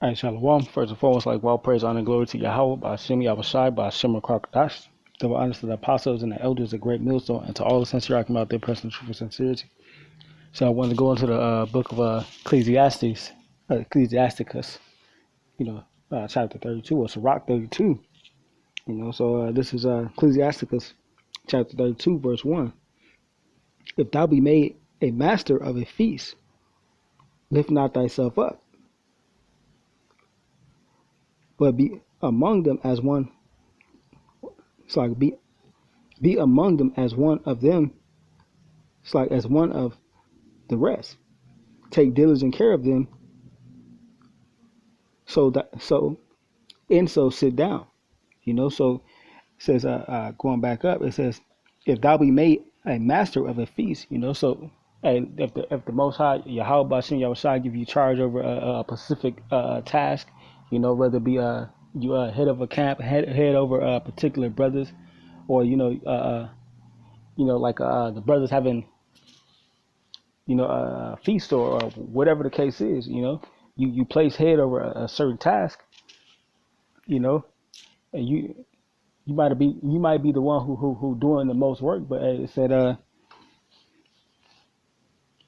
All right, Shalom. First and foremost, like all praise, honor, and glory to Yahweh, by Hashem, Yahushai, by Hashem, Krakodash. Double honors to the apostles and the elders, a great millstone, and to all the sincere rocking out their personal truth and sincerity. So I wanted to go into the book of Ecclesiasticus, chapter 32, or Sirach 32. So this is Ecclesiasticus chapter 32, verse 1. If thou be made a master of a feast, lift not thyself up, but be among them as one. It's like be among them as one of them. It's like as one of the rest. Take diligent care of them. So sit down. So it says going back up, it says, if thou be made a master of a feast, so hey, if the Most High Yahweh Bashim Yahushai give you charge over a specific task, whether it be you head of a camp, head over particular brothers, or like the brothers having a feast, or whatever the case is, you place head over a certain task, and you might be the one who doing the most work, but it said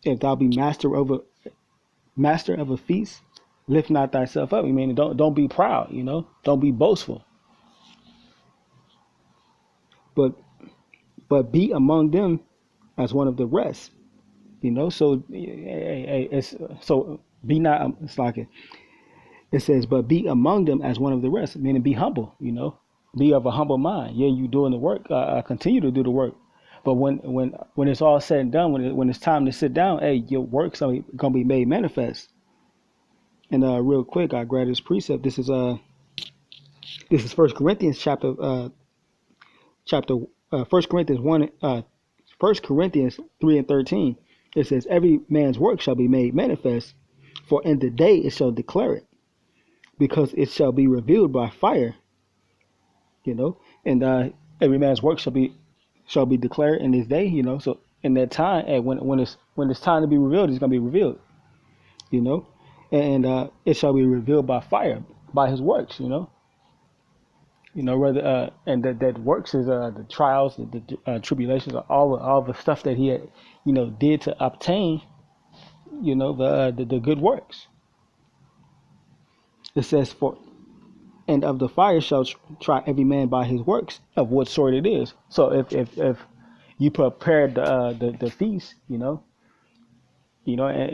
if thou be master of a feast, lift not thyself up. I mean, don't be proud, don't be boastful, but be among them as one of the rest. So be not. It's like it says, but be among them as one of the rest, meaning be humble. Be of a humble mind. Yeah, you doing the work. Continue to do the work. But when it's all said and done, when it's time to sit down, hey, your work's gonna be made manifest. And real quick, I grab this precept. This is First Corinthians chapter 3:13. It says, every man's work shall be made manifest, for in the day it shall declare it, because it shall be revealed by fire. And every man's work shall be declared in this day. So in that time, and when it's time to be revealed, it's gonna be revealed. And it shall be revealed by fire, by his works. Whether and that works is the trials, the tribulations, all the stuff that he had, did to obtain, the good works. It says, and of the fire shall try every man by his works, of what sort it is. So if you prepared the feast, and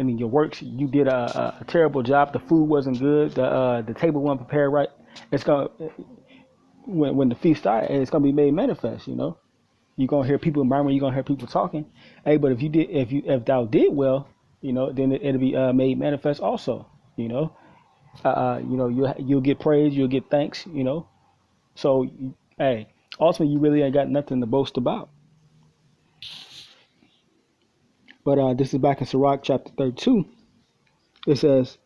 in your works you did a terrible job, the food wasn't good, the table wasn't prepared right, it's gonna, when the feast starts, it's gonna be made manifest. You're gonna hear people murmuring, you're gonna hear people talking. Hey, but if thou did well, then it'll be made manifest also. You'll get praise, you'll get thanks. So hey, ultimately you really ain't got nothing to boast about. But this is back in Sirach chapter 32. It says,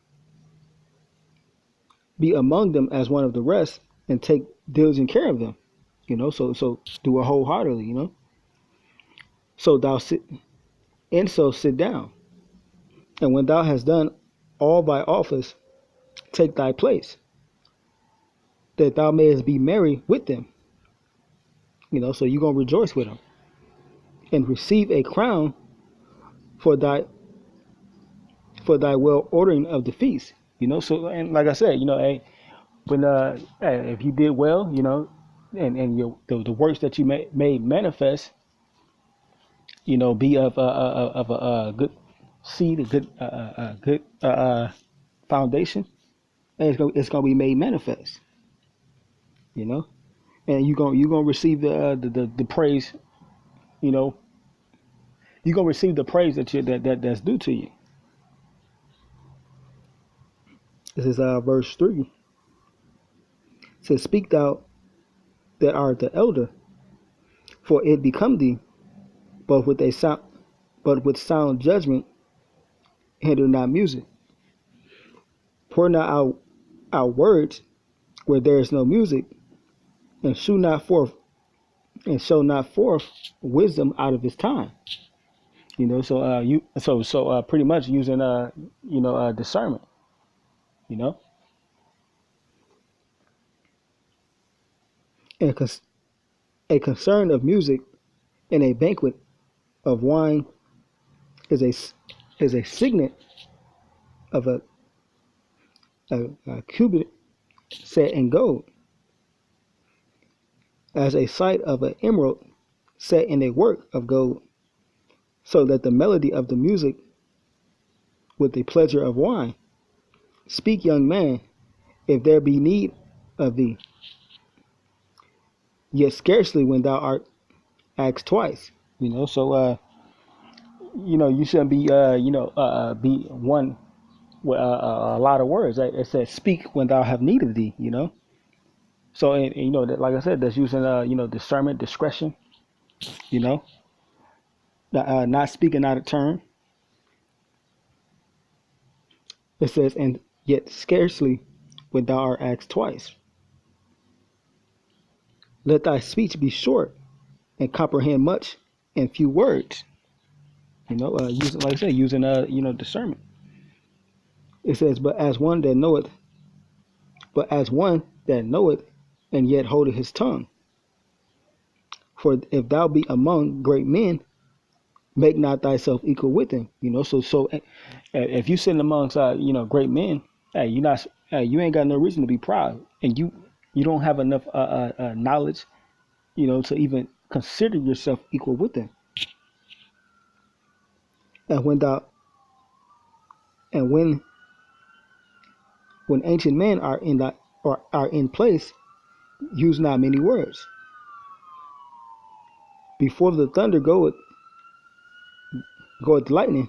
be among them as one of the rest, and take diligent care of them. So do it wholeheartedly. So sit down, and when thou hast done all thy office, take thy place, that thou mayest be merry with them. So you're gonna rejoice with them, and receive a crown for thy well ordering of the feast. So, and like I said, hey, when hey, if you did well, and the works that you made manifest, be of a good seed, a good foundation, and it's gonna be made manifest. And you're gonna receive the praise. You're gonna receive the praise that's due to you. This is verse 3. It says, speak thou that art the elder, for it become thee, but with sound judgment hinder not music. Pour not out words where there is no music, and show not forth wisdom out of his time. So pretty much using discernment. And a concern of music and a banquet of wine is a signet of a cubit set in gold, as a sight of an emerald set in a work of gold, so that the melody of the music with the pleasure of wine. Speak, young man, if there be need of thee, yet scarcely when thou art asked twice. You shouldn't be be one with a lot of words. It says, "Speak when thou have need of thee." So that, like I said, that's using discernment, discretion. You know, not speaking out of turn. It says, "And yet scarcely when thou art asked twice. Let thy speech be short, and comprehend much in few words." Using, like I said, using discernment. It says, but as one that knoweth, and yet holdeth his tongue. For if thou be among great men, make not thyself equal with them. If you sitting amongst great men, you ain't got no reason to be proud, and you don't have enough knowledge, to even consider yourself equal with them. And when ancient men are in place, use not many words. Before the thunder goeth lightning,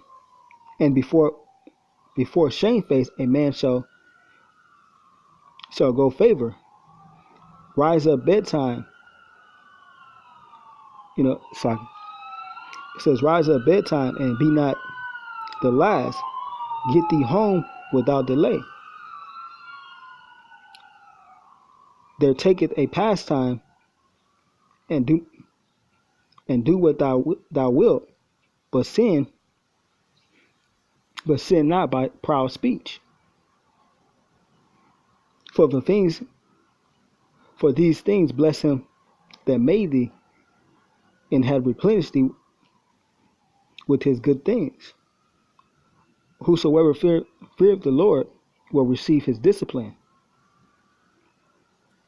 and before shamefaced a man shall go favor. Rise up bedtime. Sorry. It says, rise up bedtime and be not the last. Get thee home without delay. There taketh a pastime, and do what thou wilt, but sin not by proud speech. For these things bless him that made thee, and had replenished thee with his good things. Whosoever feareth the Lord will receive his discipline,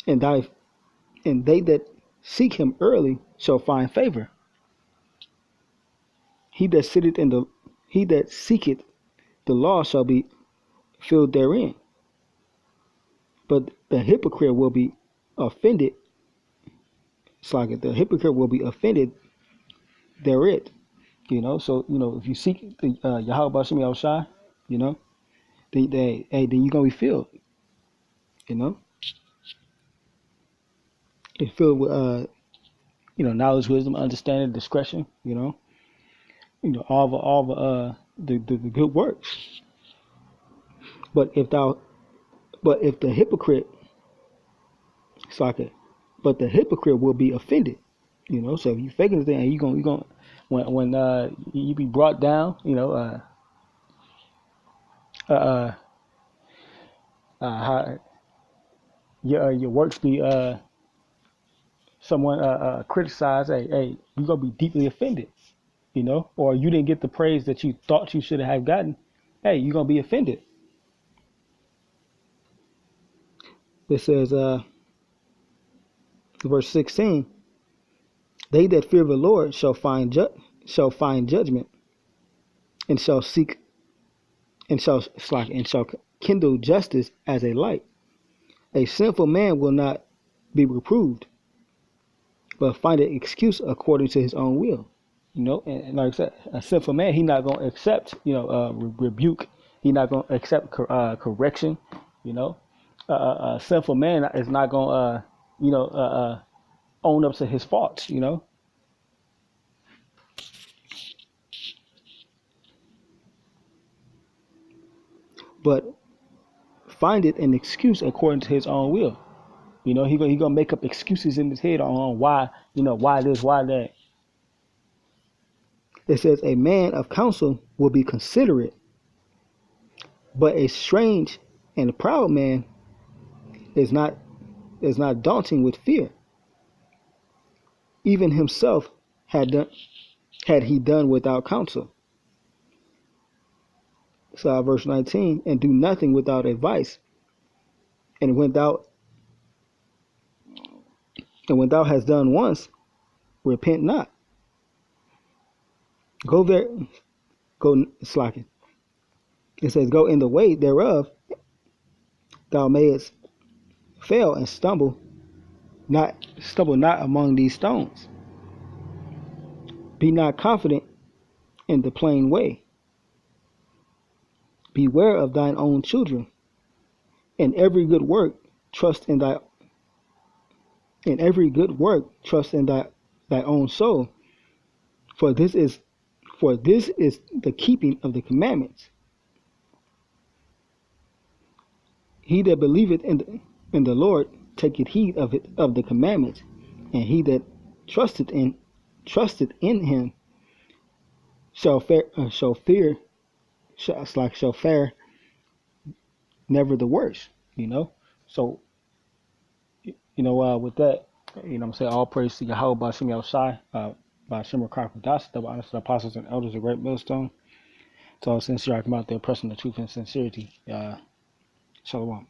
and they that seek him early shall find favor. He that seeketh the law shall be filled therein, but the hypocrite will be offended. It's like the hypocrite will be offended therein. So if you seek the Yahweh Bashim Yahushai, then you're gonna be filled. It's filled with knowledge, wisdom, understanding, discretion. All the good works. But if the hypocrite, it's like but the hypocrite will be offended. So if you faking the thing, you gonna when you be brought down, how your works be someone criticized. Hey, you're gonna be deeply offended. Or you didn't get the praise that you thought you should have gotten. Hey, you're gonna be offended. It says, verse 16, they that fear the Lord shall find judgment, and shall seek and shall kindle justice as a light. A sinful man will not be reproved, but find an excuse according to his own will. And like I said, a sinful man, he not gonna accept rebuke. He not gonna accept correction. A sinful man is not gonna own up to his faults. But find it an excuse according to his own will. He gonna make up excuses in his head on why why this, why that. It says a man of counsel will be considerate, but a strange and proud man is not daunting with fear. even himself had he done without counsel. So verse 19, and do nothing without advice. And when thou hast done once, repent not. Go there, go slacking. It says, go in the way thereof, thou mayest fail and stumble not among these stones. Be not confident in the plain way. Beware of thine own children. In every good work, trust in thy own soul. For this is the keeping of the commandments. He that believeth in the Lord taketh heed of the commandments, and he that trusteth in him shall fare never the worse. So with that, I'm saying all praise to Yahweh by Shem Shai, by Shem Karpadas, the honest apostles and elders of Great Millstone. So sincere I come out there pressing the truth and sincerity. Shalom.